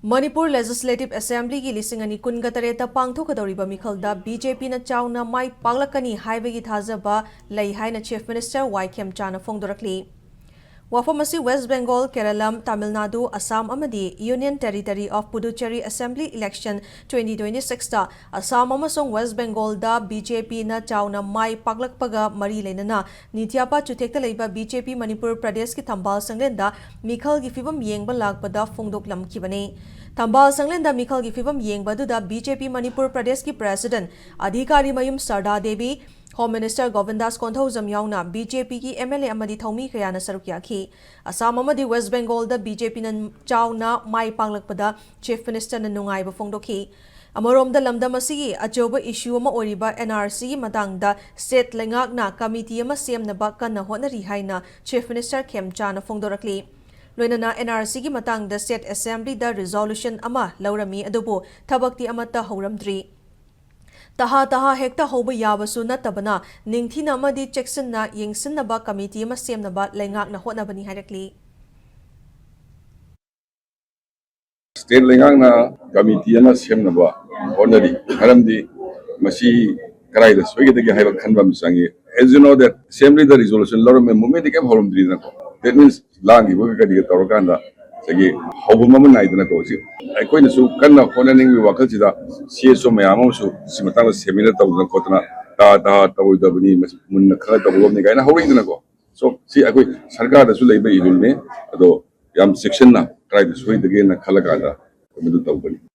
Manipur Legislative Assembly ki lising ani kungatareta pangthokadoriba mikhalda BJP na chauna mai paglakani haibagi thajaba lei haina Chief Minister Khemchand phongdorakli. Wafam asi West Bengal, Kerala, Tamil Nadu, Assam amadi Union Territory of Puducherry Assembly Election 2026 ta Assam amasong West Bengal da BJP na chauna mai paglakpaga mari lenana nityapa chutekta leiba BJP Manipur Pradesh ki thambal sanglenda mikhal gi fibam yengba lakpada phongdoklam kibane. Thambal sanglenda mikhal gi fibam yengba du da BJP Manipur Pradesh ki President Adhikari Mayum Sarda Devi Home Minister Govt Konthaujam yauna BJP ki MLA amadi thaumi kayana sarukya ki Assam amadi West Bengal da BJP na chauna mai panglakpada Chief Minister na nungaiba phongdokhi Amarom lamdam asigi achoba issue ama oriba NRC matangda state lengakna committee ama semnaba kanna honari haina Chief Minister Khemchand phongdorakli Loinana NRC ki matangda state assembly da resolution ama laurami adubu thabakti amata hauramdri Taha hekta hoba yabasu natabana ningthina amadi checksna yengsinnaba committee ama semnaba lengakna honabani harakli State lengakna committee ama semnaba honari haramdi masi karaida soigedagi haiba khanba misangi as you know that assembly the resolution lor me moment ke holumdri na ko that means langi bo ka diga torokanda sagi hobuma man naidna ko si ai na su kanna honaning wi wakal sida CSO mayam su simatang seminar tawna kotna ta tawida bani mun kha tawlom ni gaina hawidna ko so si ai sarkar da su leiba idul me ado yam section na try the soidage na khalaga da medu tawbani